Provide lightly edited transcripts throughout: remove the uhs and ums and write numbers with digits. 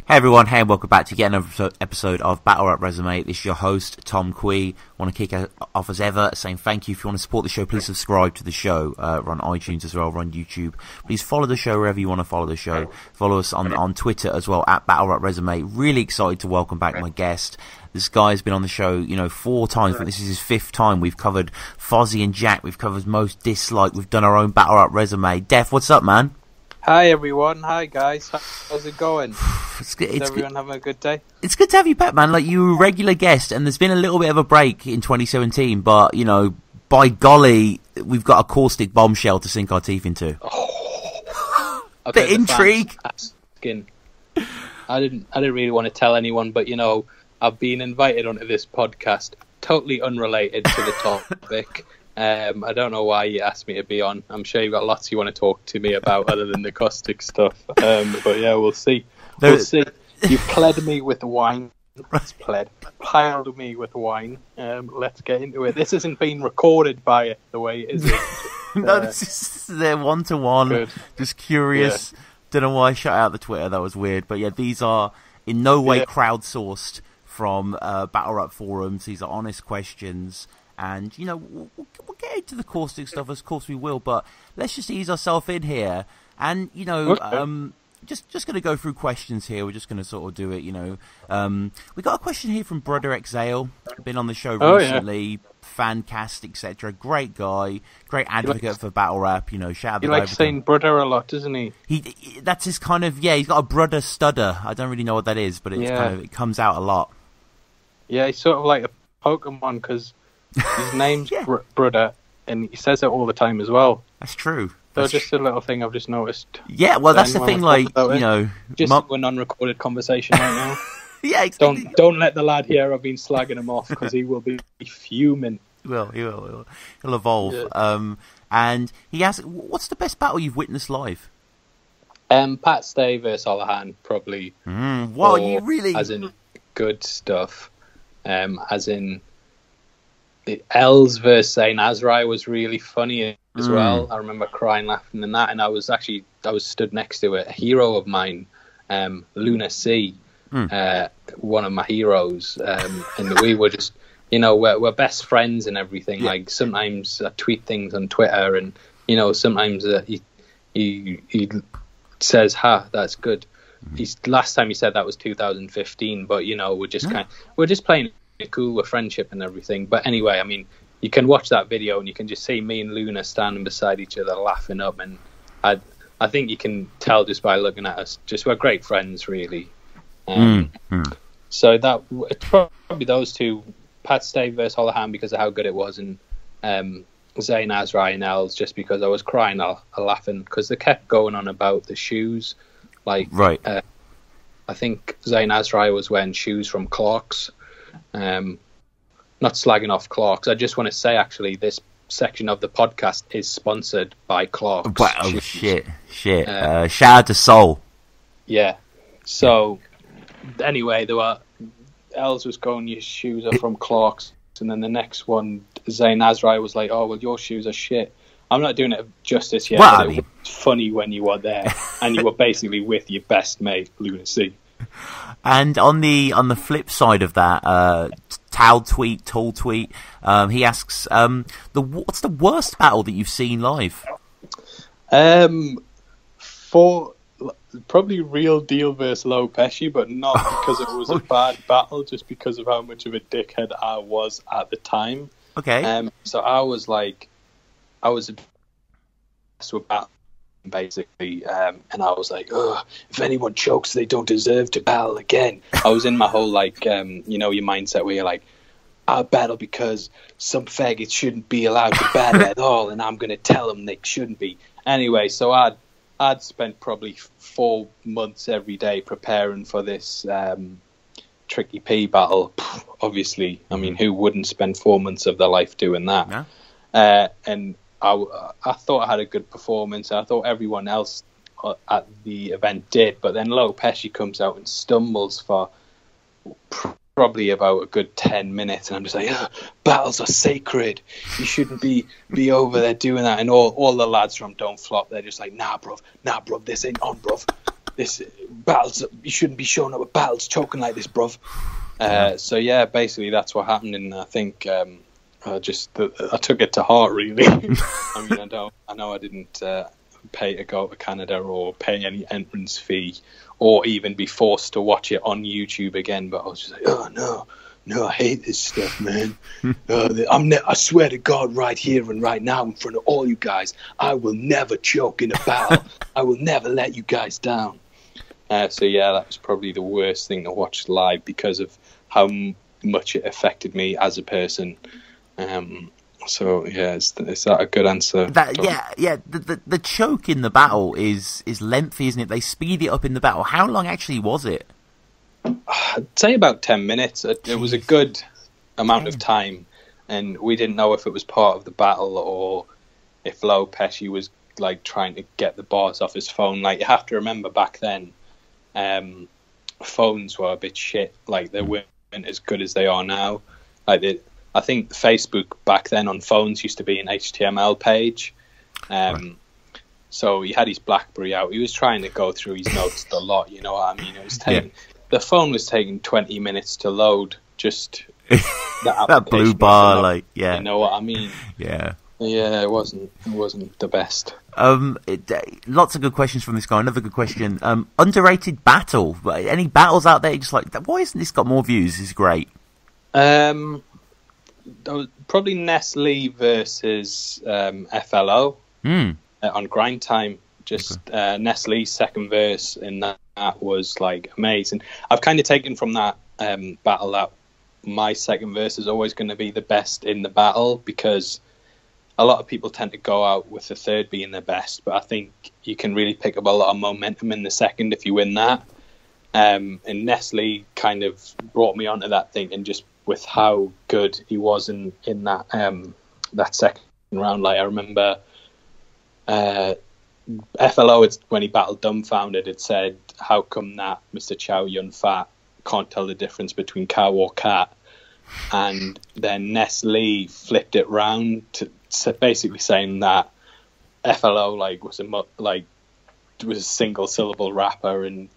Hey everyone, hey and welcome back to yet another episode of Battle Rap Resume. This is your host, Tom Quee. Want to kick off as ever, saying thank you. If you want to support the show, please subscribe to the show. We're on iTunes as well, we're on YouTube. Please follow the show wherever you want to follow the show. Follow us on Twitter as well, at Battle Rap Resume. Really excited to welcome back my guest. This guy has been on the show, 4 times, but this is his 5th time. We've covered Fozzy and Jack, we've covered Most Disliked, we've done our own Battle Rap Resume. Def, what's up, man? Hi everyone, hi guys, how's it going? Is everyone having a good day? It's good to have you back, man. Like, you were a regular guest, and there's been a little bit of a break in 2017, but, by golly, we've got a Caustic bombshell to sink our teeth into. The intrigue! I didn't really want to tell anyone, but, I've been invited onto this podcast, totally unrelated to the topic. I don't know why you asked me to be on. I'm sure you've got lots you want to talk to me about other than the Caustic stuff. But yeah, we'll see. We'll see. You pled me with wine. Piled me with wine. Let's get into it. This isn't being recorded by it, the way it is. No, this is their one-to-one. Good. Just curious. Yeah. Don't know why I shut out the Twitter. That was weird. But yeah, these are in no way crowdsourced from Battle Rap forums. These are honest questions. And, we'll get into the Caustic stuff, of course we will, but let's just ease ourselves in here. And, okay. Just going to go through questions here. We're just going to sort of do it, We got a question here from Brother Exale. Been on the show recently, fan cast, etc. Great guy, great advocate for battle rap, shout out the guy. He likes saying brother a lot, doesn't he? That's his kind of, he's got a brother stutter. I don't really know what that is, but it's it comes out a lot. Yeah, he's sort of like a Pokemon, because his name's Brother, and he says it all the time as well. That's true. So just a little thing I've just noticed. Yeah, well, that's the thing, Just a non-recorded conversation right now. Yeah, exactly. Don't let the lad hear I've been slagging him off, because he will be fuming. He will. He'll evolve. Yeah. And he asks, what's the best battle you've witnessed live? Pat Stay versus Olahan, probably. Well, you really... As in good stuff. As in... Els versus Zayn Azrai was really funny as well. I remember crying, laughing in that, and I was stood next to it. A hero of mine, Luna C, one of my heroes, and we were just, we're best friends and everything. Yeah. Like, sometimes I tweet things on Twitter, and sometimes he says, "Ha, that's good." Last time he said that was 2015, but we're just playing cool with friendship and everything. But anyway, I mean, you can watch that video and you can just see me and Luna standing beside each other laughing up, and I think you can tell just by looking at us, just we're great friends, really. So that it's probably those two, Pat Stay versus Holohan, because of how good it was, and Zayn Azrai and Els, just because I was crying or laughing, because they kept going on about the shoes, like I think Zayn Azrai was wearing shoes from Clark's. Not slagging off Clark's. I just want to say, actually, this section of the podcast is sponsored by Clark's. Wow, shit. Shout out to Soul. Yeah. So, anyway, Els was going, your shoes are from Clark's, and then the next one, Zayn Azrai was like, oh, well, your shoes are shit. I'm not doing it justice yet, but it was funny when you were there, and you were basically with your best mate, Luna C. And on the flip side of that, Tall Tweet, he asks, what's the worst battle that you've seen live? For probably Real Deal versus Low Pesci, but not because it was a bad battle, just because of how much of a dickhead I was at the time. Okay. So I was obsessed with battle, basically, and I was like, oh, if anyone chokes, they don't deserve to battle again. I was in my whole your mindset where you're like, I'll battle because some faggots shouldn't be allowed to battle at all, and I'm going to tell them they shouldn't be. Anyway, so I'd spent probably 4 months every day preparing for this Tricky P battle. Obviously, I mean, who wouldn't spend 4 months of their life doing that? Yeah. And I thought I had a good performance. I thought everyone else at the event did, but then Low Pesci comes out and stumbles for probably about a good 10 minutes, and I'm just like, battles are sacred. You shouldn't be over there doing that. And all the lads from Don't Flop, they're just like, nah, bruv, this ain't on, bruv. this battles, you shouldn't be showing up at battles choking like this, bruv. So yeah, basically that's what happened, and I think I took it to heart, really. I mean, I know I didn't pay to go to Canada or pay any entrance fee or even be forced to watch it on YouTube again, but I was just like, oh no, I hate this stuff, man. I swear to God, right here and right now in front of all you guys, I will never choke in a battle. I will never let you guys down. So yeah, that was probably the worst thing to watch live because of how much it affected me as a person. So yeah, is that a good answer? The choke in the battle is lengthy, isn't it? They speed it up in the battle. How long actually was it? I'd say about 10 minutes. It was a good amount of time, and we didn't know if it was part of the battle or if Lo Pesci was like trying to get the bars off his phone. Like, you have to remember back then, phones were a bit shit. Like, they weren't as good as they are now. Like, I think Facebook back then on phones used to be an HTML page. So he had his BlackBerry out. He was trying to go through his notes a lot. You know what I mean? It was taking. Yeah. The phone was taking 20 minutes to load. Just that blue bar, like, yeah. You know what I mean? Yeah. Yeah, it wasn't the best. Lots of good questions from this guy. Another good question. Underrated battle. Any battles out there? Just like, why isn't this got more views? This is great. Probably Nestle versus FLO on Grind Time. Just Nestle's second verse in that was like amazing. I've kind of taken from that battle that my second verse is always going to be the best in the battle, because a lot of people tend to go out with the third being the best, but I think you can really pick up a lot of momentum in the second if you win that. And Nestle kind of brought me onto that thing, and just with how good he was in that that second round. Like, I remember FLO, it's when he battled Dumbfounded, it said, how come that Mr. Chow Yun Fat can't tell the difference between cow or cat? And then Nestle flipped it round to basically saying that FLO was a single syllable rapper, and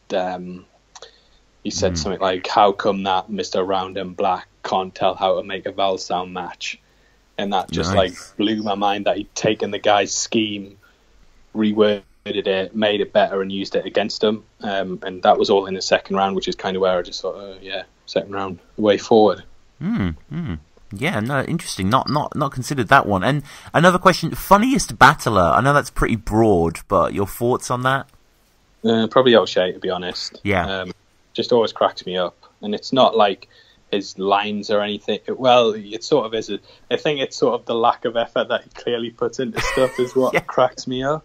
he said something like, how come that Mr. Round and Black can't tell how to make a vowel sound match? And that just blew my mind, that he'd taken the guy's scheme, reworded it, made it better, and used it against him. And that was all in the second round, which is kind of where I just thought, second round, way forward. Yeah, no, interesting. Not considered that one. And another question: funniest battler. I know that's pretty broad, but your thoughts on that? Probably O'Shea, to be honest. Yeah. Just always cracks me up, and it's not like his lines or anything. Well, it sort of is. I think it's sort of the lack of effort that he clearly puts into stuff is what cracks me up.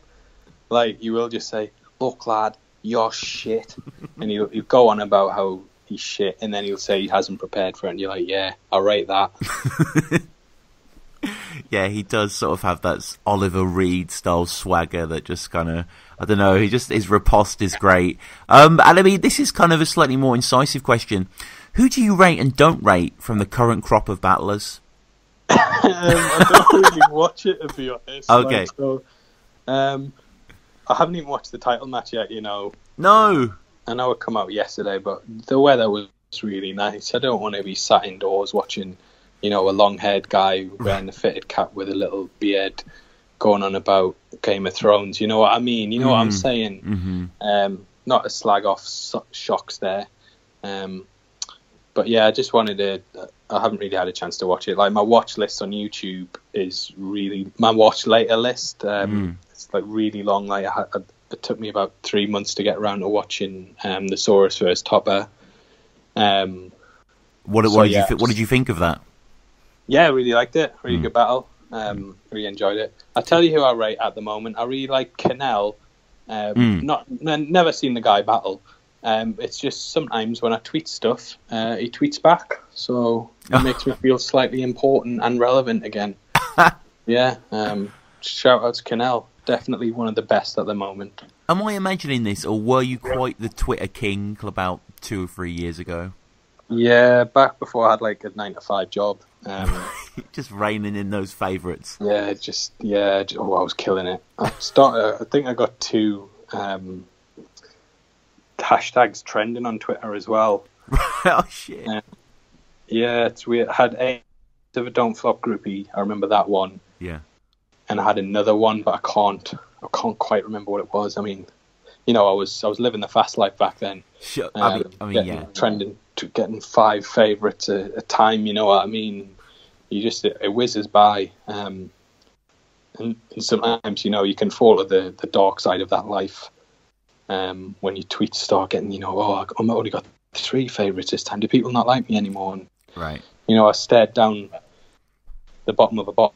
Like, you will just say, "Look, lad, you're shit," and he'll go on about how he's shit, and then he'll say he hasn't prepared for it, and you're like, yeah, I'll rate that. Yeah, he does sort of have that Oliver Reed style swagger that just kind of, I don't know, his riposte is great. And I mean, this is kind of a slightly more incisive question. Who do you rate and don't rate from the current crop of battlers? I don't really watch it, to be honest. Okay. I haven't even watched the title match yet, you know. No. I know it come out yesterday, but the weather was really nice. I don't want to be sat indoors watching, you know, a long-haired guy wearing a fitted cap with a little beard going on about Game of Thrones. You know what I mean? You know what I'm saying? Not to slag off shocks there. But yeah, I just wanted to... I haven't really had a chance to watch it. Like, my watch list on YouTube is really... My watch later list, it's like really long. Like, it took me about 3 months to get around to watching the Saurus vs. Topper. What did you think of that? Yeah, I really liked it. Really good battle. Really enjoyed it. I'll tell you who I rate at the moment. I really like Canel. Never seen the guy battle. It's just sometimes when I tweet stuff, he tweets back. So it makes me feel slightly important and relevant again. Yeah. Shout out to Canel. Definitely one of the best at the moment. Am I imagining this, or were you quite the Twitter king about 2 or 3 years ago? Yeah, back before I had like a 9-to-5 job. Just reigning in those favourites. I was killing it. I think I got 2 hashtags trending on Twitter as well. Oh shit! Yeah, it's weird. I had a Don't Flop groupie. I remember that one. Yeah. And I had another one, but I can't quite remember what it was. I mean, you know, I was living the fast life back then. Sure. I mean, yeah. Trending to getting 5 favourites a time. You know what I mean? You just it whizzes by. And sometimes, you know, you can fall to the dark side of that life. When your tweets start getting, you know, I've only got 3 favourites this time. Do people not like me anymore? And, right. You know, I stared down the bottom of a bottle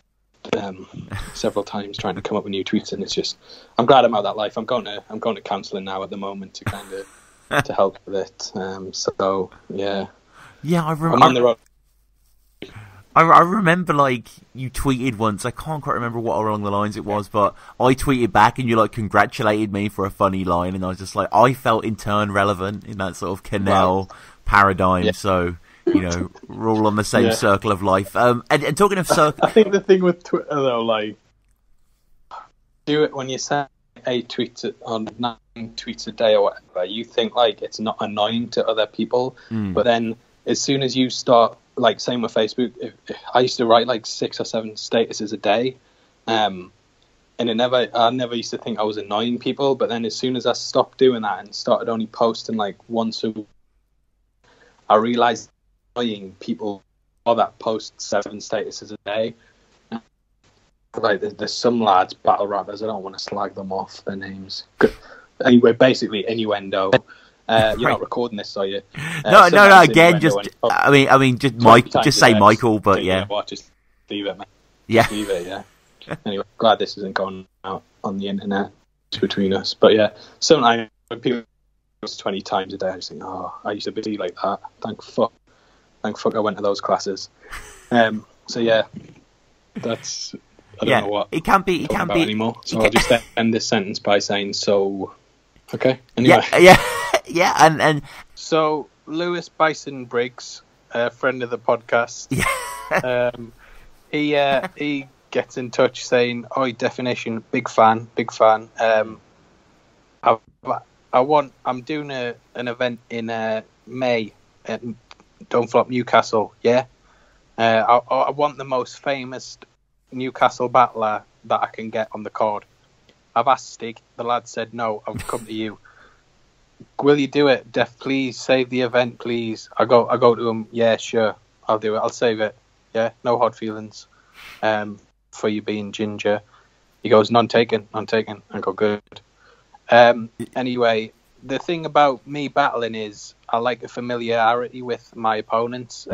several times trying to come up with new tweets, and it's just, I'm glad I'm out of that life. I'm going to counselling now at the moment to kind of to help with it. So yeah. Yeah, I'm on the road. I remember, like, you tweeted once, I can't quite remember what along the lines it was, but I tweeted back and you, like, congratulated me for a funny line, and I was just like, I felt in turn relevant in that sort of Canal paradigm, yeah. So, you know, we're all on the same circle of life. And talking of circle... I think the thing with Twitter, though, like, do it when you send 8 tweets on 9 tweets a day or whatever, you think, like, it's not annoying to other people, but then as soon as you start... Like, same with Facebook. I used to write like 6 or 7 statuses a day, and I never used to think I was annoying people. But then, as soon as I stopped doing that and started only posting like once a week, I realized annoying people are that post 7 statuses a day. Like, there's some lads, battle rappers. I don't want to slag them off. Their names. Anyway, basically innuendo. You're not recording this, are you? No. Again, just I mean, just Mike. Just say Michael, but yeah. Just leave it, man. Yeah. Just leave it, yeah. Anyway, glad this isn't going out on the internet between us. But yeah, sometimes when people post 20 times a day, I just think, I used to be like that. Thank fuck I went to those classes. So yeah, that's I don't know what it can't be anymore. So I'll just end this sentence by saying so. Okay. Anyway. Yeah, and so Lewis Bison Briggs, a friend of the podcast, he gets in touch saying, "Oi, Deffinition, big fan. I'm doing an event in May at Don't Flop Newcastle. Yeah, I want the most famous Newcastle battler that I can get on the card. I've asked Stig. The lad said no. I've come to you. Will you do it, Def? Please save the event, please." I go to him. Yeah, sure, I'll do it. I'll save it. Yeah, no hard feelings. For you being ginger. He goes, none taken. I go, good. Anyway, the thing about me battling is I like a familiarity with my opponents.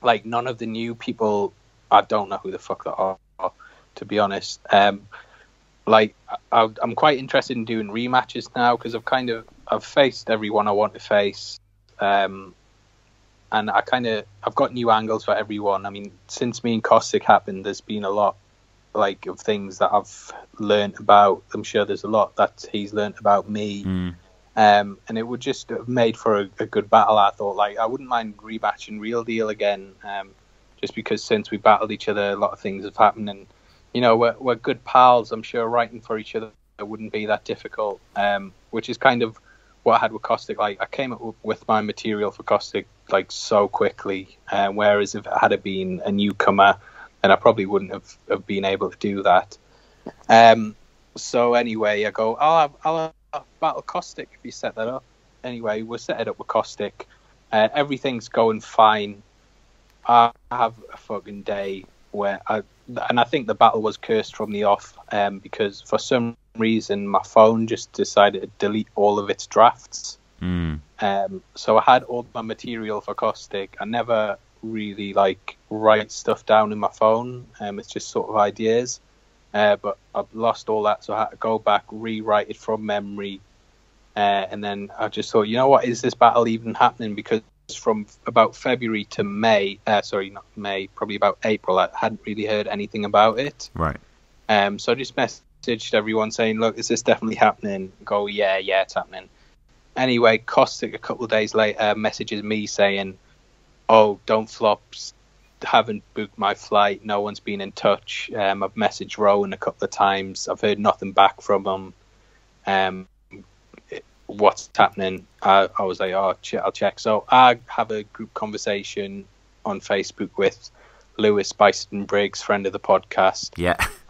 Like, none of the new people, I don't know who the fuck they are, to be honest. Like, I'm quite interested in doing rematches now because I've faced everyone I want to face, and I've got new angles for everyone. I mean, since me and Caustic happened, there's been a lot like of things that I've learned about. I'm sure there's a lot that he's learned about me, and it would just have made for a good battle. I thought, like, I wouldn't mind rematching Real Deal again, just because since we battled each other, a lot of things have happened and. You know, we're good pals. I'm sure writing for each other wouldn't be that difficult, which is kind of what I had with Caustic. Like, I came up with my material for Caustic like so quickly, whereas if it had been a newcomer, then I probably wouldn't have been able to do that. So anyway, I go, I'll battle Caustic if you set that up. Anyway, we'll set it up with Caustic. Everything's going fine. I have a fucking day where I think the battle was cursed from the off, because for some reason my phone just decided to delete all of its drafts. So I had all my material for Caustic. I never really like write stuff down in my phone. It's just sort of ideas. But I've lost all that, so I had to go back, rewrite it from memory. And then I just thought, you know what, is this battle even happening? Because from about February to May, not May, probably about April, I hadn't really heard anything about it. Right. So I just messaged everyone saying, look, is this definitely happening? Go, yeah, it's happening. Anyway, Caustic a couple of days later messages me saying, oh, Don't Flops, haven't booked my flight, no one's been in touch. I've messaged Rowan a couple of times, I've heard nothing back from him. what's happening. I was like, oh, I'll check. So I have a group conversation on Facebook with Lewis Bison Briggs, friend of the podcast,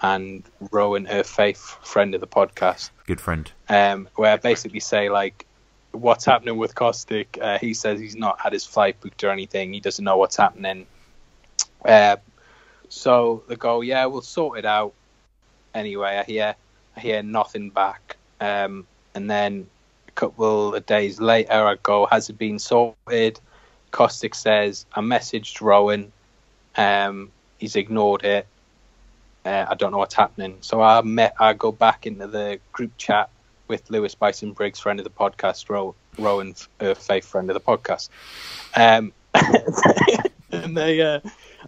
and Rowan Faith, friend of the podcast. Good friend. Where I basically say, like, what's happening with Caustic? He says he's not had his flight booked or anything. He doesn't know what's happening. So they go, yeah, we'll sort it out. Anyway, I hear nothing back. And then a couple of days later, I go, has it been sorted? Caustic says, I messaged Rowan. He's ignored it. I don't know what's happening. So I go back into the group chat with Lewis Bison Briggs, friend of the podcast, Rowan Faith, friend of the podcast. And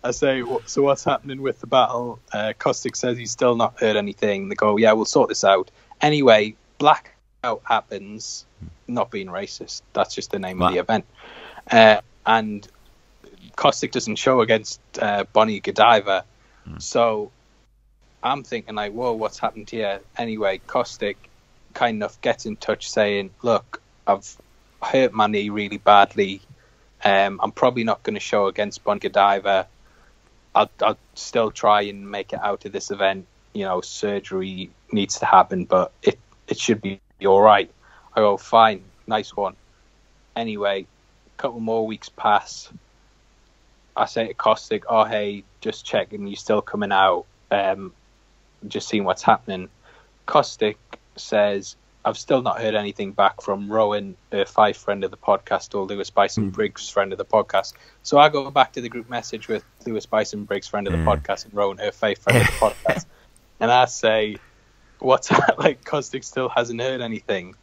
I say, so what's happening with the battle? Caustic says he's still not heard anything. They go, yeah, we'll sort this out. Anyway, blackout happens. Not being racist. That's just the name of the event. And Caustic doesn't show against Bonnie Godiva. So I'm thinking, like, whoa, what's happened here? Anyway, Caustic kind enough gets in touch saying, look, I've hurt my knee really badly. I'm probably not going to show against Bonnie Godiva. I'll still try and make it out of this event. You know, surgery needs to happen, but it should be all right. I go, fine, nice one. Anyway, a couple more weeks pass. I say to Caustic, oh, hey, just checking, you still coming out, just seeing what's happening. Caustic says, I've still not heard anything back from Rowan, Fife, friend of the podcast, or Lewis Bison Briggs, friend of the podcast. So I go back to the group message with Lewis Bison Briggs, friend of the podcast, and Rowan, Fife, friend of the podcast. And I say, what's that? Like, Caustic still hasn't heard anything.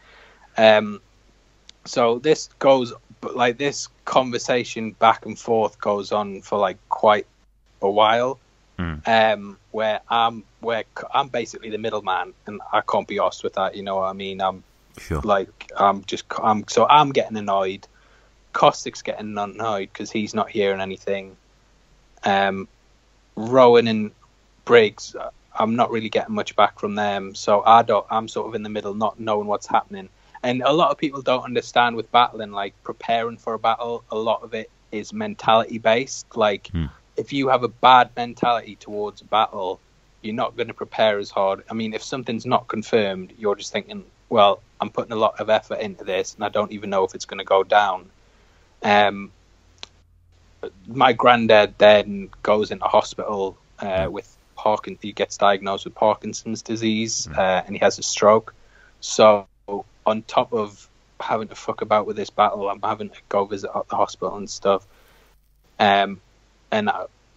So this goes, like, this conversation back and forth goes on for, like, quite a while. Where I'm basically the middleman, and I can't be arsed with that. You know what I mean? I'm getting annoyed. Caustic's getting annoyed because he's not hearing anything. Rowan and Briggs, I'm not really getting much back from them, so I'm sort of in the middle, not knowing what's happening. And a lot of people don't understand with battling, like preparing for a battle. A lot of it is mentality based, like. If you have a bad mentality towards a battle, you're not going to prepare as hard. I mean, if something's not confirmed, you're just thinking, well, I'm putting a lot of effort into this, and I don't even know if it's going to go down. My granddad then goes into hospital with Parkinson's. He gets diagnosed with Parkinson's disease, and he has a stroke. So on top of having to fuck about with this battle, I'm having to go visit the hospital and stuff. And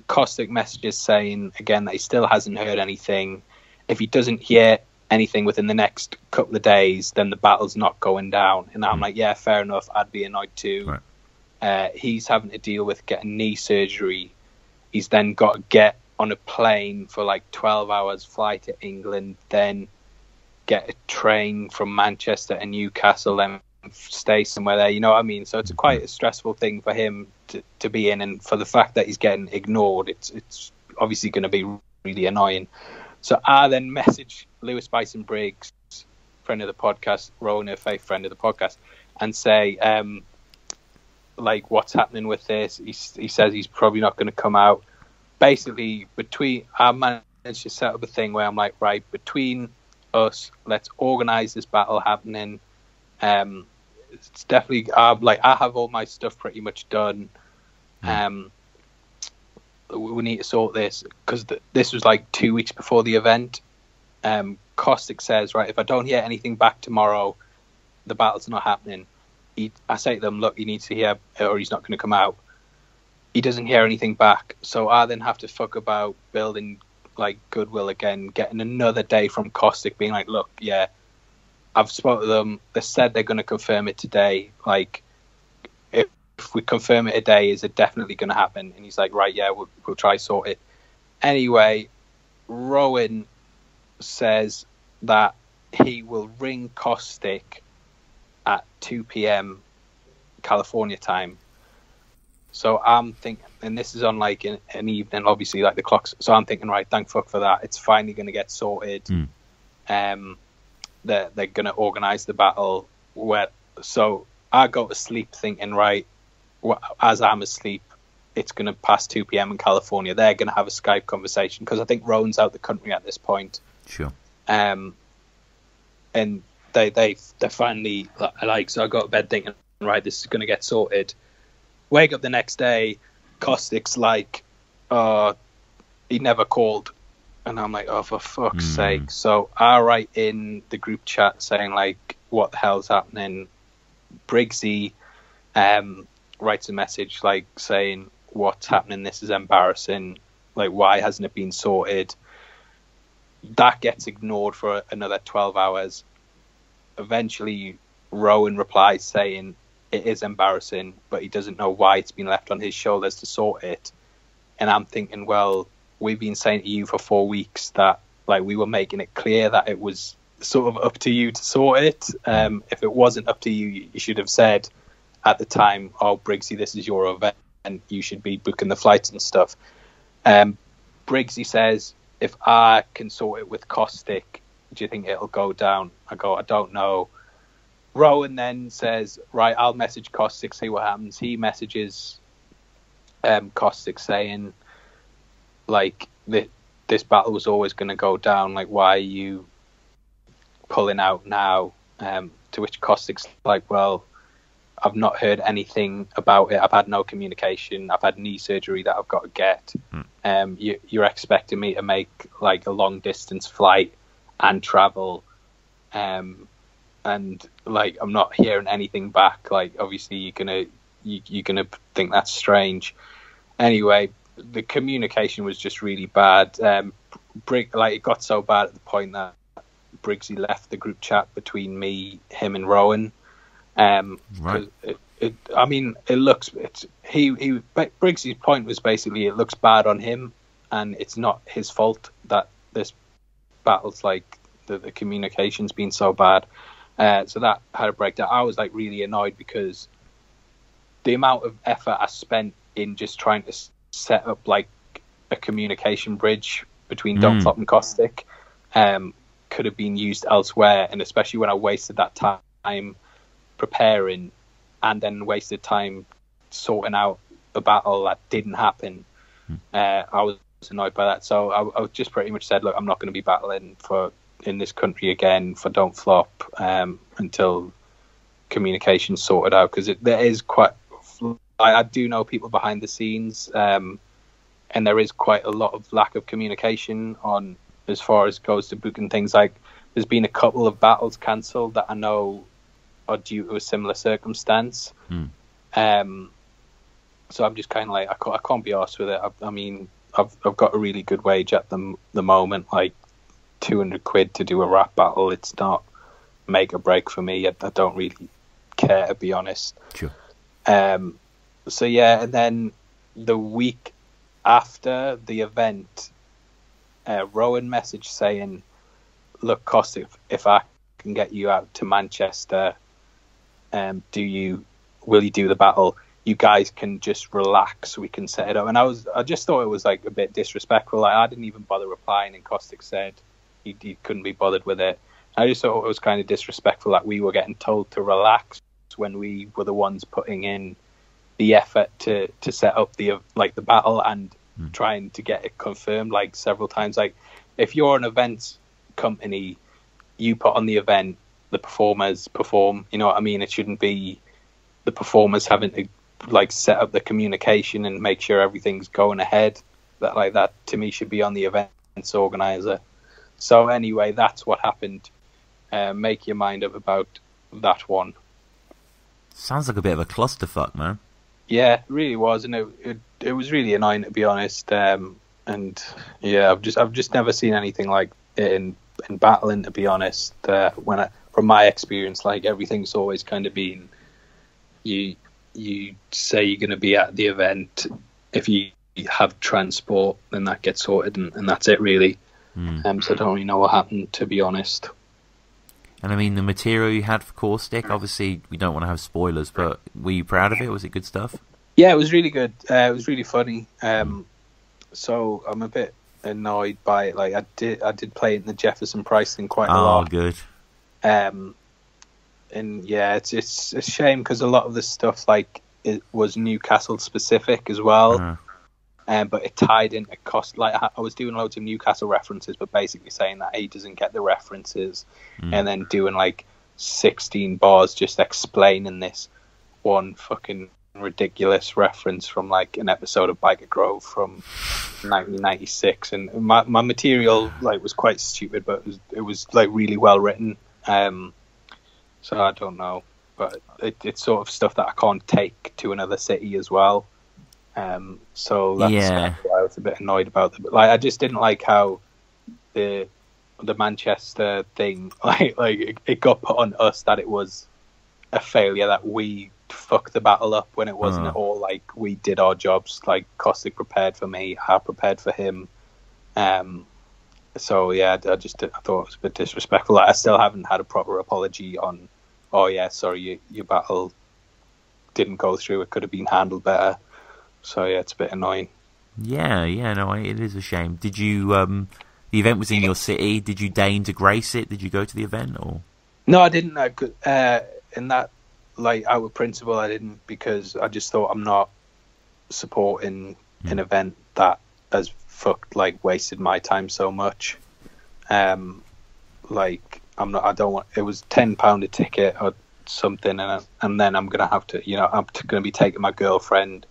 Caustic messages saying, again, that he still hasn't heard anything. If he doesn't hear anything within the next couple of days, then the battle's not going down. And I'm like, yeah, fair enough. I'd be annoyed too. Right. He's having to deal with getting knee surgery. He's then got to get on a plane for like 12 hours, fly to England, then get a train from Manchester and Newcastle, then stay somewhere there, you know what I mean? So it's quite a stressful thing for him to be in, and for the fact that he's getting ignored, it's obviously going to be really annoying. So I then message Lewis Bison Briggs, friend of the podcast, Rowan Faith, friend of the podcast, and say, like, what's happening with this? He says he's probably not going to come out. Basically, I managed to set up a thing where I'm like, right, between us, let's organise this battle happening. It's definitely I have all my stuff pretty much done. We need to sort this because this was like 2 weeks before the event. Caustic says, right, if I don't hear anything back tomorrow, the battle's not happening. I say to them, look, he needs to hear, or he's not going to come out. He doesn't hear anything back, so I then have to fuck about building like goodwill again, getting another day from Caustic, being like, look, yeah, I've spoken to them. They said they're going to confirm it today. Like, if we confirm it today, is it definitely going to happen? And he's like, right, yeah, we'll try sort it. Anyway, Rowan says that he will ring Caustic at 2 p.m. California time. So I'm thinking, and this is on like an evening, obviously, like the clocks. So I'm thinking, right, thank fuck for that. It's finally going to get sorted. They're going to organise the battle. So I go to sleep thinking, right, as I'm asleep, it's going to pass 2 p.m. in California. They're going to have a Skype conversation because I think Rowan's out the country at this point. Sure. And they're finally like, so I go to bed thinking, right, this is going to get sorted. Wake up the next day, Caustic's like, he never called. And I'm like, oh, for fuck's sake. So I write in the group chat saying, like, what the hell's happening? Briggsy writes a message, like, saying, what's happening? This is embarrassing. Like, why hasn't it been sorted? That gets ignored for another 12 hours. Eventually, Rowan replies saying, it is embarrassing, but he doesn't know why it's been left on his shoulders to sort it. And I'm thinking, well, we've been saying to you for 4 weeks that, like, we were making it clear that it was sort of up to you to sort it. If it wasn't up to you, you should have said at the time, oh, Briggsy, this is your event, and you should be booking the flights and stuff. Briggsy says, if I can sort it with Caustic, do you think it'll go down? I go, I don't know. Rowan then says, right, I'll message Caustic, see what happens. He messages Caustic saying, like, this battle was always going to go down. Like, why are you pulling out now? To which Caustic's like, well, I've not heard anything about it. I've had no communication. I've had knee surgery that I've got to get. You're expecting me to make, like, a long distance flight and travel, and, like, I'm not hearing anything back. Like, obviously you're gonna think that's strange. Anyway, the communication was just really bad. It got so bad at the point that Briggsy left the group chat between me, him, and Rowan. Right. Briggsy's point was basically, it looks bad on him, and it's not his fault that this battle's, like, the communication's been so bad. So that had a breakdown. I was, like, really annoyed because the amount of effort I spent in just trying to set up, like, a communication bridge between Donflop and Caustic could have been used elsewhere, and especially when I wasted that time preparing and then wasted time sorting out a battle that didn't happen. I was annoyed by that. So I just pretty much said, look, I'm not going to be battling in this country again for Donflop until communication's sorted out, because there is quite... I do know people behind the scenes, and there is quite a lot of lack of communication on as far as goes to booking things. Like, there's been a couple of battles cancelled that I know are due to a similar circumstance. So I'm just kind of like, I can't be arsed with it. I mean, I've got a really good wage at the moment, like £200 to do a rap battle. It's not make or break for me. I don't really care, to be honest. Sure. So yeah, and then the week after the event, Rowan messaged saying, look, Caustic, if I can get you out to Manchester, will you do the battle? You guys can just relax, we can set it up. And I just thought it was, like, a bit disrespectful. Like, I didn't even bother replying, and Caustic said he couldn't be bothered with it. I just thought it was kind of disrespectful that we were getting told to relax when we were the ones putting in the effort to set up the battle and trying to get it confirmed, like, several times. Like, if you're an events company, you put on the event, the performers perform, you know what I mean? It shouldn't be the performers having to, like, set up the communication and make sure everything's going ahead. That to me should be on the events organizer. So anyway, that's what happened. Make your mind up about that one. Sounds like a bit of a clusterfuck, man. Yeah, it really was, and it was really annoying, to be honest. And yeah, I've just never seen anything like it in battling, to be honest. From my experience, like, everything's always kind of been, you say you're going to be at the event. If you have transport, then that gets sorted, and that's it, really. So I don't really know what happened, to be honest. And I mean, the material you had for Caustic, obviously we don't want to have spoilers, but were you proud of it? Was it good stuff? Yeah, it was really good. It was really funny. So I'm a bit annoyed by it. Like, I did play it in the Jefferson Price thing quite a lot. Oh, good. And yeah, it's a shame because a lot of the stuff like it was Newcastle specific as well, but it tied into cost. Like I was doing loads of Newcastle references, but basically saying that he doesn't get the references, and then doing like 16 bars just explaining this one fucking ridiculous reference from like an episode of Biker Grove from 1996, and my material like was quite stupid, but it was like really well written. So I don't know, but it's sort of stuff that I can't take to another city as well. So that's kind of why I was a bit annoyed about it. But like, I just didn't like how the Manchester thing, like it got put on us that it was a failure, that we fucked the battle up, when it wasn't at all. Like, we did our jobs. Like, Caustic prepared for me, I prepared for him. So yeah, I thought it was a bit disrespectful. Like, I still haven't had a proper apology on, oh yeah, sorry, your battle didn't go through, it could have been handled better. So yeah, it's a bit annoying. Yeah, no, it is a shame. Did you, the event was in your city, did you deign to grace it? Did you go to the event, or? No, I didn't. In that, like, out of principle, I didn't, because I just thought I'm not supporting an event that has wasted my time so much. Like, I don't want, it was £10 a ticket or something, and then I'm gonna have to, I'm gonna be taking my girlfriend.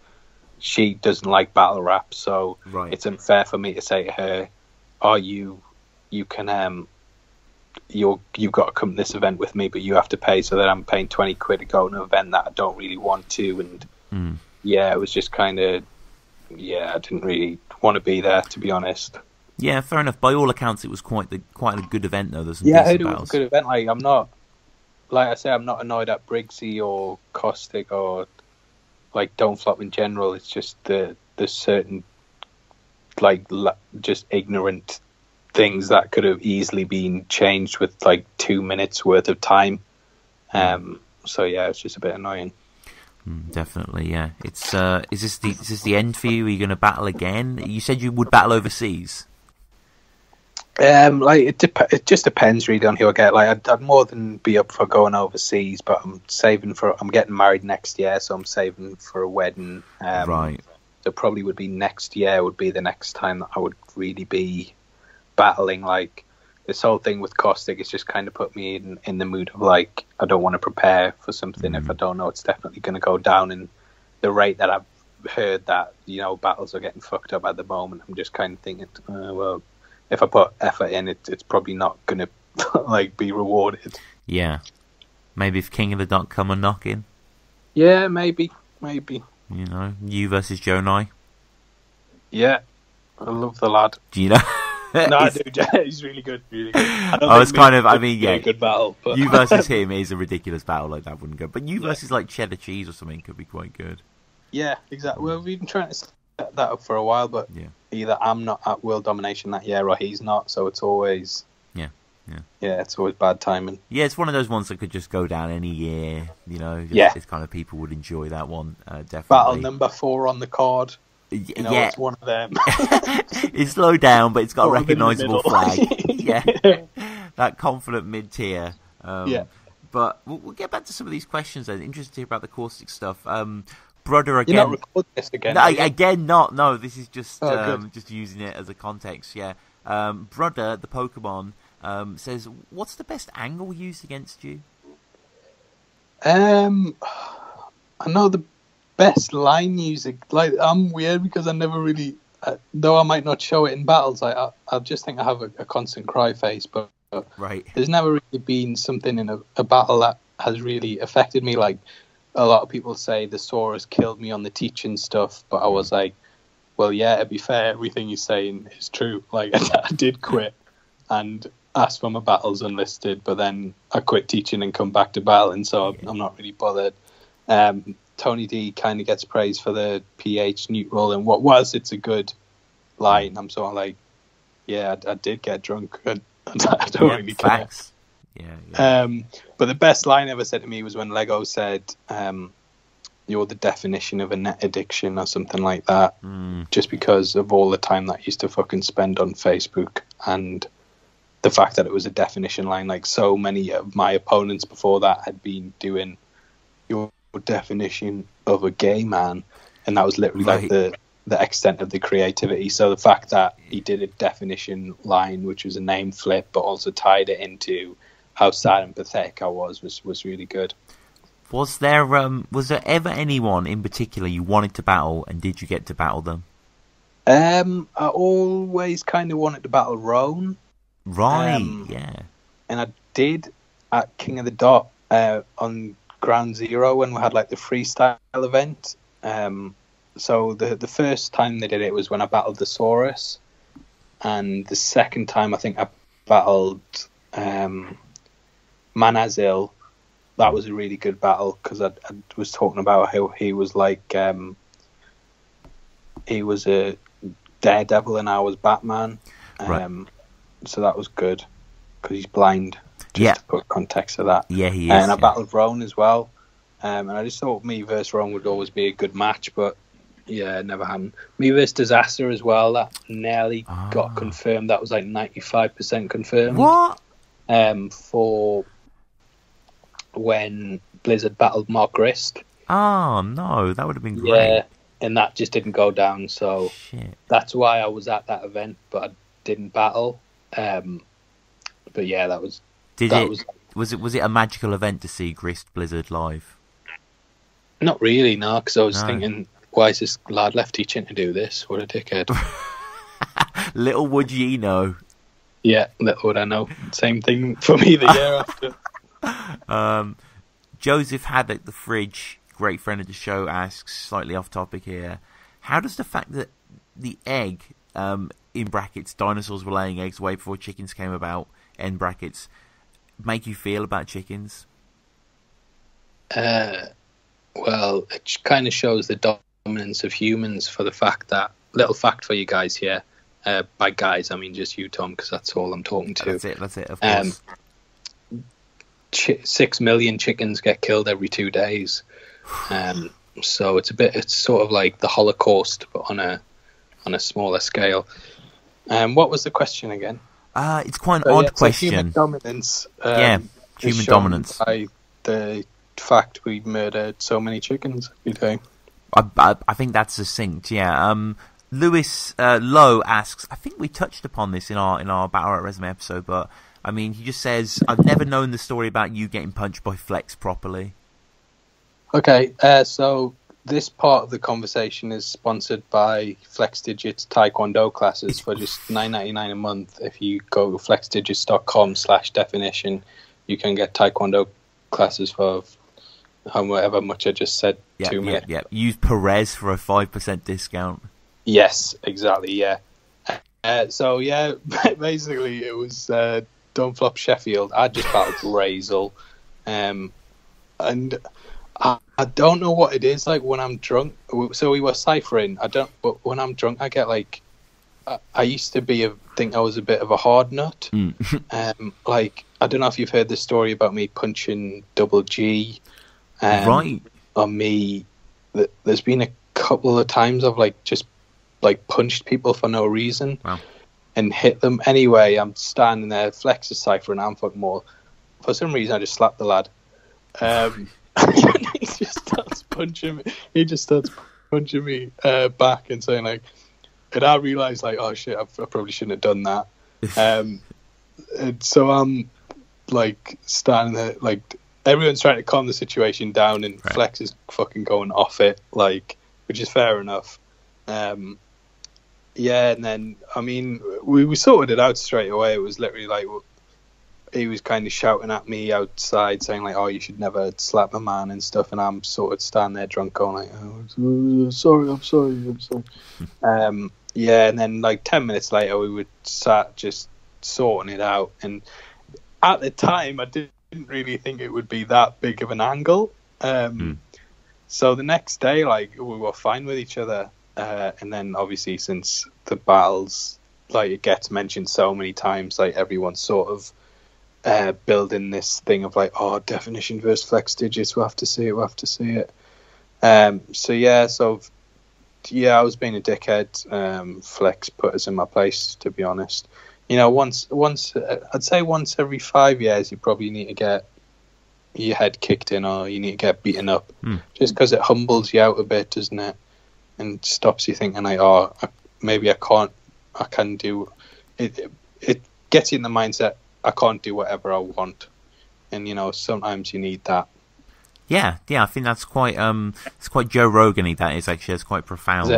She doesn't like battle rap, so it's unfair for me to say to her, "Oh, you can you've got to come to this event with me, but you have to pay." So that I'm paying £20 to go to an event that I don't really want to, and it was just kind of, I didn't really want to be there, to be honest. Yeah, fair enough. By all accounts, it was quite a good event, though. There's some I heard it was a good event. Like, I'm not annoyed at Briggsy or Caustic or like Don't Flop in general. It's just the certain just ignorant things that could have easily been changed with like 2 minutes worth of time. So yeah, it's just a bit annoying. Definitely, yeah. It's is this the end for you? Are you going to battle again? You said you would battle overseas. It just depends really on who I get. Like, I'd more than be up for going overseas, but I'm getting married next year, so I'm saving for a wedding. Right. So probably would be next year would be the next time that I would really be battling. Like, this whole thing with Caustic has just kind of put me in the mood of, like, I don't want to prepare for something if I don't know it's definitely going to go down in the rate that I've heard that, battles are getting fucked up at the moment. I'm just kind of thinking, well, if I put effort in, it's probably not going to like be rewarded. Yeah. Maybe if King of the Dot come a knocking. Yeah, maybe. You versus Joe Nye. Yeah, I love the lad. Do you know? No, I do. He's really good. Really good. Good battle. But you versus him is a ridiculous battle. Like, that wouldn't go. But you versus like Cheddar Cheese or something could be quite good. Yeah, exactly. Well, we've been trying to set that up for a while, but either I'm not at World Domination that year or he's not, so it's always it's always bad timing. Yeah, it's one of those ones that could just go down any year. It's kind of, people would enjoy that one. Definitely. Battle number 4 on the card. It's one of them. It's low down, but it's got a recognisable flag. That confident mid-tier. But we'll get back to some of these questions then. Interested to hear about the Caustic stuff. Brother, again. You're not recording this again? No, again, not. No, this is just just using it as a context. Yeah. Brother, the Pokemon, says, "What's the best angle used against you?" I know the best line music. Like, I'm weird because I never really, though I might not show it in battles. I just think I have a constant cry face, but there's never really been something in a battle that has really affected me. Like, a lot of people say the Saurus killed me on the teaching stuff, but I was like, well, yeah, to be fair, everything you're saying is true. Like, I did quit and ask for my battles unlisted, but then I quit teaching and come back to battling, so I'm not really bothered. Tony D kind of gets praised for the pH neutral, and it's a good line. I'm sort of like, I did get drunk. I don't really care. Yeah. But the best line ever said to me was when Lego said, "You're the definition of a net addiction," or something like that. Just because of all the time that I used to fucking spend on Facebook, and the fact that it was a definition line. Like, so many of my opponents before that had been doing your definition of a gay man, and that was literally like the extent of the creativity. So the fact that he did a definition line, which was a name flip, but also tied it into how sad and pathetic I was really good. Was there ever anyone in particular you wanted to battle, and did you get to battle them? I always kind of wanted to battle Roan. Right, yeah. And I did at King of the Dot on Ground Zero when we had like the freestyle event. So the first time they did it was when I battled the Saurus, and the second time I think I battled Manazil. That was a really good battle because I was talking about how he was like he was a Daredevil and I was Batman. Right. So that was good because he's blind. Just to put context to that. Yeah, he is. And I battled Roan as well. And I just thought me versus Roan would always be a good match, but yeah, it never happened. Me versus Disaster as well. That nearly got confirmed. That was like 95% confirmed. What? For when Blizzard battled Mark Risk. Oh no, that would have been great. Yeah, and that just didn't go down. So shit. That's why I was at that event, but I didn't battle. But yeah, that was. Was it a magical event to see Grist Blizzard live? Not really, no, because I was thinking, why is this lad left teaching to do this? What a dickhead. Little would ye know. Yeah, little would I know. Same thing for me the year after. Joseph Haddock, the Fridge, great friend of the show, asks, slightly off topic here, how does the fact that the egg, in brackets, dinosaurs were laying eggs way before chickens came about, end brackets, make you feel about chickens? Well, it kind of shows the dominance of humans for the fact that, little fact for you guys here, by guys I mean just you, Tom, because that's all I'm talking to. That's it, of course. 6 million chickens get killed every 2 days. So it's sort of like the Holocaust, but on a smaller scale. What was the question again? It's quite an odd question. Human dominance. Human dominance. By the fact we murdered so many chickens every day. I think that's succinct. Yeah. Lewis Lowe asks. I think we touched upon this in our battlerapresume episode, but I mean, he just says, "I've never known the story about you getting punched by Flex properly." Okay, so this part of the conversation is sponsored by FlexDigits Taekwondo classes for just $9.99 a month. If you go to flexdigits.com/definition, you can get Taekwondo classes for however much I just said to me. Yeah. Use Perez for a 5% discount. Yes, exactly, yeah. So, yeah, basically it was Don't Flop Sheffield. I just battled Razel. And I don't know what it is like when I'm drunk. So we were ciphering. But when I'm drunk, I get like. I used to think I was a bit of a hard nut. Like, I don't know if you've heard the story about me punching Double G. Right. On me, there's been a couple of times I've just punched people for no reason. Wow. And hit them. Anyway, I'm standing there, Flex is ciphering, I'm fucking more. For some reason, I just slapped the lad. He just starts punching me. Back and saying and I realised oh shit, I probably shouldn't have done that. And so I'm standing there, everyone's trying to calm the situation down, and right. Flex is fucking going off it, which is fair enough. Yeah, and then I mean we sorted it out straight away. It was literally he was kind of shouting at me outside, saying oh, you should never slap a man and stuff, and I'm sort of standing there drunk, going I'm sorry. Yeah, and then 10 minutes later we were sat just sorting it out, and at the time I didn't really think it would be that big of an angle. So the next day we were fine with each other, and then obviously since the battles it gets mentioned so many times, everyone's sort of building this thing of Definition versus Flex Digits, we'll have to see it. I was being a dickhead. Flex put us in my place, to be honest. I'd say once every 5 years, you probably need to get your head kicked in, or you need to get beaten up, just because it humbles you out a bit, doesn't it? And stops you thinking like, maybe I can do it. It gets you in the mindset, I can't do whatever I want, and sometimes you need that. Yeah, I think that's quite it's quite Joe Rogan-y. That is actually, it's quite profound.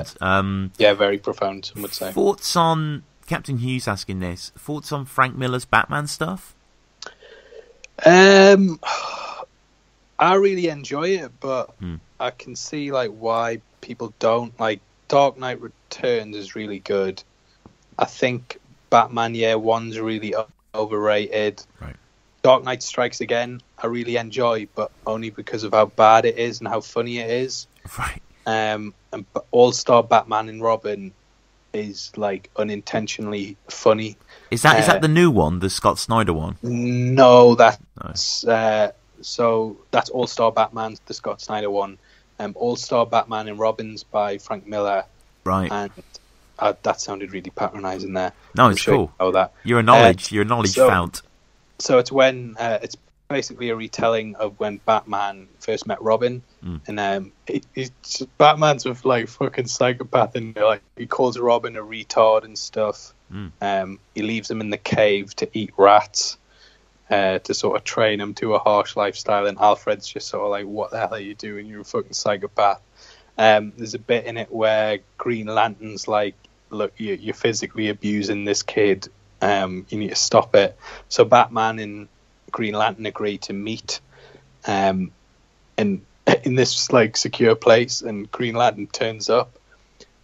Yeah, very profound, some would say. Thoughts on Captain Hughes asking this? Thoughts on Frank Miller's Batman stuff? I really enjoy it, but I can see like why people don't. Like, Dark Knight Returns is really good. I think Batman Year One's really overrated. Right. Dark Knight Strikes Again, I really enjoy, but only because of how bad it is and how funny it is. Right. And All-Star Batman and Robin is like unintentionally funny. Is that the new one, the Scott Snyder one? No, that's so that's All-Star Batman, the Scott Snyder one. All-Star Batman and Robin's by Frank Miller. Right. And that sounded really patronising there. No, it's cool. You know that. You're a knowledge fount. So it's when it's basically a retelling of when Batman first met Robin, and Batman's with like fucking psychopath, and like he calls Robin a retard and stuff. He leaves him in the cave to eat rats, to sort of train him to a harsh lifestyle, and Alfred's just sort of like, what the hell are you doing? You're a fucking psychopath. There's a bit in it where Green Lantern's like, look, you're physically abusing this kid. You need to stop it. So Batman and Green Lantern agree to meet, and in this like secure place. And Green Lantern turns up,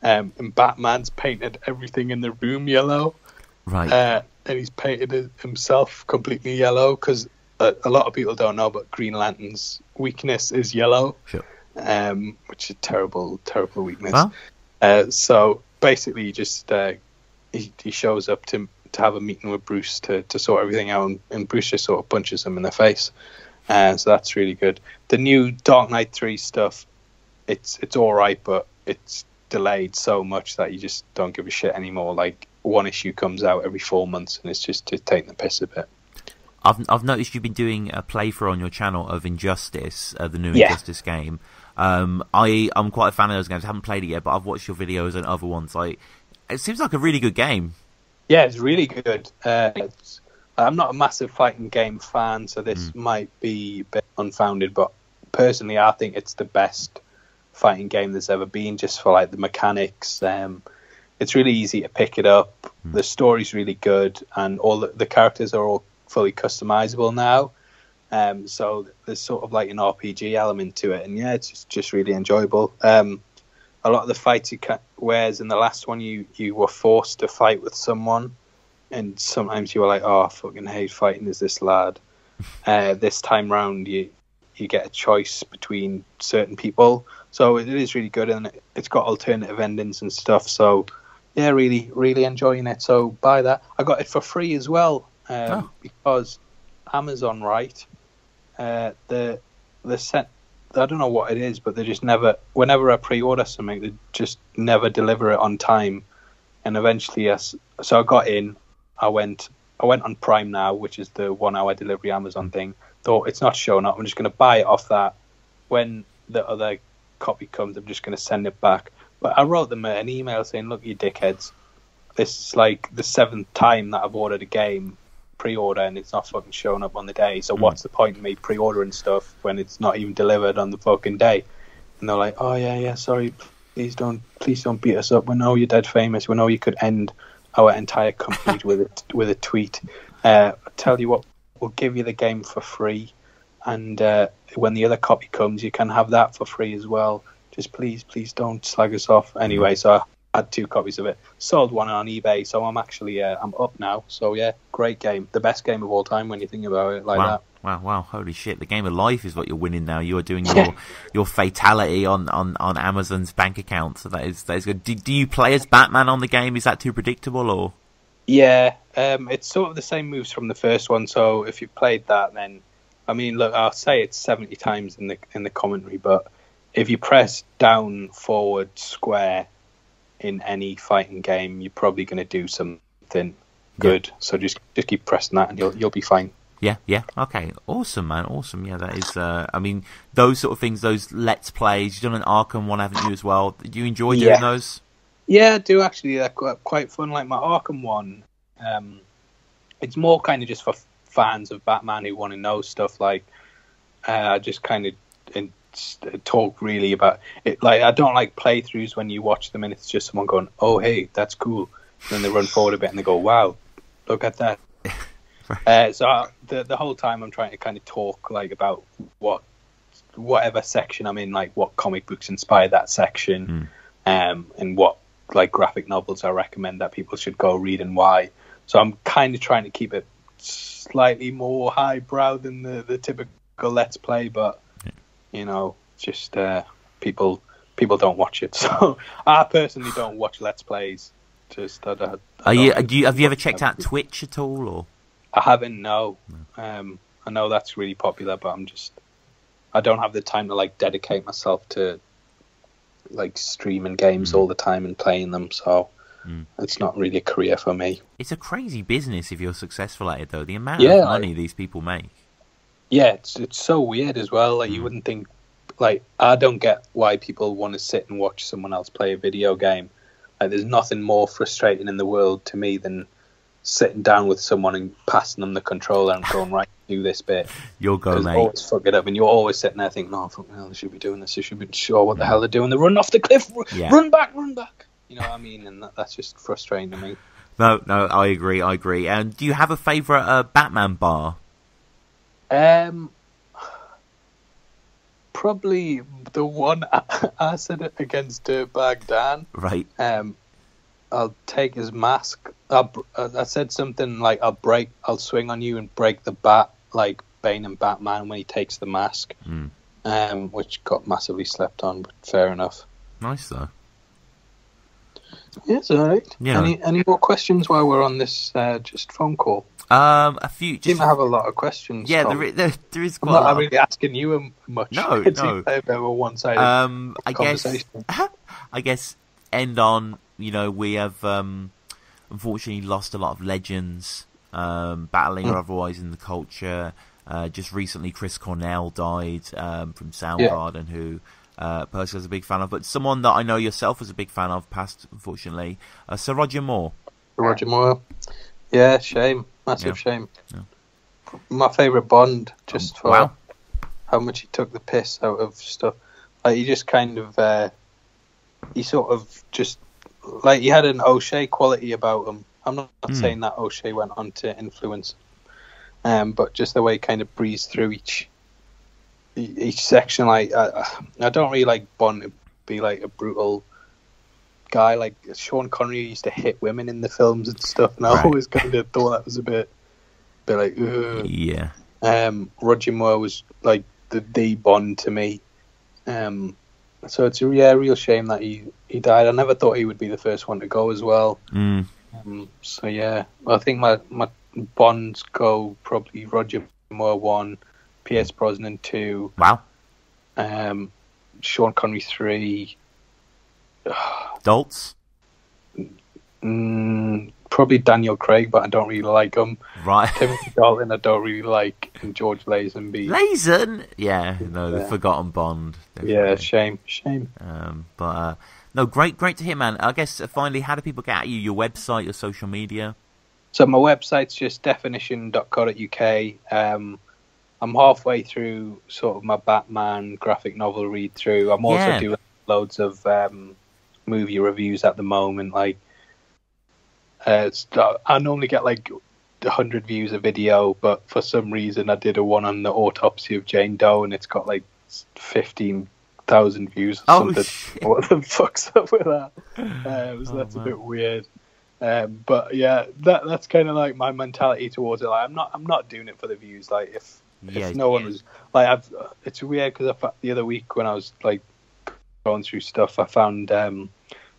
and Batman's painted everything in the room yellow. Right. And he's painted himself completely yellow because a lot of people don't know, but Green Lantern's weakness is yellow. Sure. Which is terrible weakness. Huh? So basically, he just he shows up to have a meeting with Bruce to sort everything out, and Bruce just sort of punches him in the face. So that's really good. The new Dark Knight 3 stuff, it's all right, but it's delayed so much that you just don't give a shit anymore. Like, one issue comes out every 4 months, and it's just taking the piss a bit. I've noticed you've been doing a playthrough on your channel of Injustice, the new Injustice game. I'm quite a fan of those games. I haven't played it yet, but I've watched your videos and other ones. Like, it seems like a really good game. Yeah, it's really good. I'm not a massive fighting game fan, so this might be a bit unfounded, but personally I think it's the best fighting game there's ever been, just for like the mechanics. It's really easy to pick it up. The story's really good, and all the characters are all fully customizable now. So there's sort of like an RPG element to it, and yeah, it's just really enjoyable. A lot of the fights whereas in the last one you were forced to fight with someone, and sometimes you were like, oh, I fucking hate fighting as this lad. This time round you get a choice between certain people, so it is really good, and it's got alternative endings and stuff. So yeah, really really enjoying it. So buy that. I got it for free as well, because Amazon, right? The set. I don't know what it is, but they just never. Whenever I pre-order something, they just never deliver it on time. And eventually, so I got in. I went on Prime Now, which is the 1 hour delivery Amazon thing. Thought, it's not showing up. I'm just going to buy it off that. When the other copy comes, I'm just going to send it back. But I wrote them an email saying, "Look, you dickheads, this is like the 7th time that I've ordered a game." Pre-order, and it's not fucking showing up on the day, so what's the point of me pre-ordering stuff when it's not even delivered on the fucking day? And they're like, oh yeah, sorry, please don't beat us up. We know you're dead famous. We know you could end our entire company with a tweet. Tell you what, we'll give you the game for free, and when the other copy comes, you can have that for free as well. Just please don't slag us off. Anyway, so I had 2 copies of it, sold one on eBay, so I'm actually I'm up now. So yeah, great game, the best game of all time when you think about it like that. Wow, holy shit, the game of life is what you're winning now. You are doing your fatality on Amazon's bank account, so that is good. Do you play as Batman on the game? Is that too predictable, or? Yeah, it's sort of the same moves from the first one, so if you played that, then I mean, look, I'll say it's 70 times in the commentary, but if you press down, forward, square in any fighting game, you're probably going to do something. good. So just keep pressing that, and you'll be fine. Yeah. Okay. Awesome, man. Awesome. Yeah, that is. I mean, those sort of things, those Let's Plays. You've done an Arkham one, haven't you, as well? Do you enjoy doing those? Yeah, I do actually. They're quite fun. Like my Arkham one, it's more kind of just for fans of Batman who want to know stuff. Like, I just kind of talk really about it. Like, I don't like playthroughs when you watch them and it's just someone going, "Oh, hey, that's cool," and then they run forward a bit and they go, "Wow, look at that." So the whole time I'm trying to kind of talk like about whatever section I'm in, like what comic books inspired that section, and what like graphic novels I recommend that people should go read and why. So I'm kind of trying to keep it slightly more highbrow than the typical Let's Play, but you know, just people don't watch it. So I personally don't watch Let's Plays. Just have you ever checked out Twitch at all, or? I haven't. No. I know that's really popular, but I don't have the time to like dedicate myself to like streaming games all the time and playing them, so it's not really a career for me. It's a crazy business if you're successful at it, though. The amount of money these people make. Yeah, it's so weird as well. Like you wouldn't think. Like I don't get why people want to sit and watch someone else play a video game. Like there's nothing more frustrating in the world to me than sitting down with someone and passing them the controller and going, right, do this bit. You'll go, mate. Always fuck it up, and you're always sitting there thinking, no, fuck, they should be doing this. They should be sure what the hell they're doing. They're running off the cliff. Run back. You know what I mean? And that's just frustrating to me. No, I agree. And do you have a favourite Batman bar? Probably the one I said it against Dirtbag Dan. Right. I'll take his mask. I said something like, I'll swing on you and break the bat, like Bane and Batman when he takes the mask, which got massively slept on, but fair enough. Nice, though. Yeah, it's all right. Yeah. Any more questions while we're on this just phone call? A few. You seem to have a lot of questions. Yeah, there is quite I'm a lot. not really asking you much. No. It's a bit of a one-sided conversation. I guess end on, you know, we have unfortunately lost a lot of legends, battling or otherwise in the culture. Just recently, Chris Cornell died from Soundgarden, who personally I was a big fan of, but someone that I know yourself was a big fan of passed, unfortunately. Sir Roger Moore. Roger Moore. Yeah, shame. Massive shame. Yeah. My favourite Bond, just for how much he took the piss out of stuff. Like, he just kind of... he sort of just... Like, he had an O'Shea quality about him. I'm not saying that O'Shea went on to influence him, but just the way he kind of breezed through each section. Like, I don't really like Bond to be like a brutal guy. Like Sean Connery used to hit women in the films and stuff, and I always kind of thought that was a bit like, ugh. Yeah. Roger Moore was like the Bond to me. So it's a real shame that he died. I never thought he would be the first one to go as well. So yeah, I think my Bonds go probably Roger Moore 1, Pierce Brosnan 2. Wow. Sean Connery 3. Doltz? Probably Daniel Craig, but I don't really like him. Right. Timothy Dalton I don't really like, and George Lazenby. Lazen? Yeah, no, the forgotten Bond. Definitely. Yeah, shame. But no, great to hear, man. I guess finally, how do people get at you? Your website, your social media? So my website's just definition.co.uk. I'm halfway through sort of my Batman graphic novel read through. I'm also doing loads of movie reviews at the moment. Like, I normally get like 100 views a video, but for some reason I did a one on the autopsy of Jane Doe, and it's got like 15,000 views or something. Shit. What the fuck's up with that? So that's a bit weird. But yeah, that's kind of like my mentality towards it. Like, I'm not doing it for the views. Like if no one was like, it's weird because the other week when I was like going through stuff, I found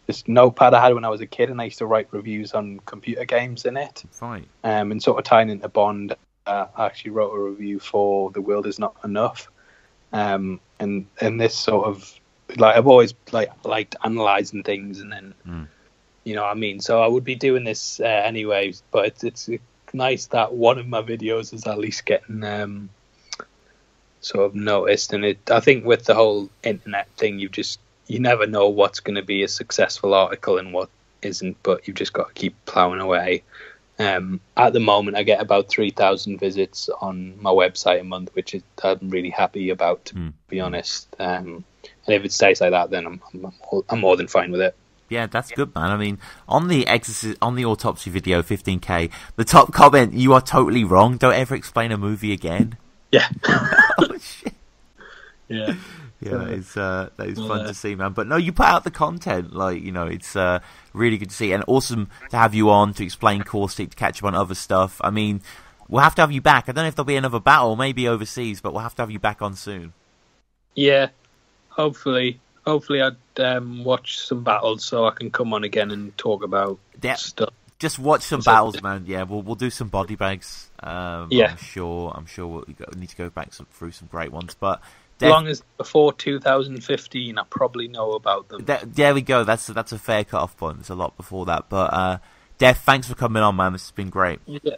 this notepad I had when I was a kid, and I used to write reviews on computer games in it. Right. And sort of tying into Bond, I actually wrote a review for The World Is Not Enough. And this sort of like, I've always liked analysing things, and then You know what I mean? So I would be doing this anyway, but it's nice that one of my videos is at least getting sort of noticed. And I think with the whole internet thing, you never know what's going to be a successful article and what isn't, but you've just got to keep ploughing away. At the moment, I get about 3,000 visits on my website a month, which I'm really happy about, to be honest. And if it stays like that, then I'm more than fine with it. Yeah, that's good, man. I mean, on the autopsy video, 15K, the top comment, "You are totally wrong. Don't ever explain a movie again." Yeah. Oh, shit. Yeah. Yeah, that is fun to see, man. But no, you put out the content, like, you know, it's really good to see, and awesome to have you on to explain Caustic, to catch up on other stuff. I mean, we'll have to have you back. I don't know if there'll be another battle, maybe overseas, but we'll have to have you back on soon. Yeah, hopefully I'd watch some battles so I can come on again and talk about stuff. Just watch some battles, man. Yeah, we'll do some body bags. Yeah, I'm sure we'll need to go back through some great ones, but. As long as before 2015, I probably know about them. There we go. That's a fair cut-off point. There's a lot before that. But, Def, thanks for coming on, man. This has been great. Yeah.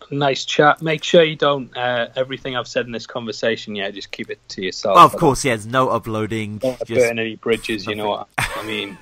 Nice chat. Make sure you don't, everything I've said in this conversation, just keep it to yourself. Oh, of course, yeah. There's no uploading. Don't burn any bridges, you know what I mean.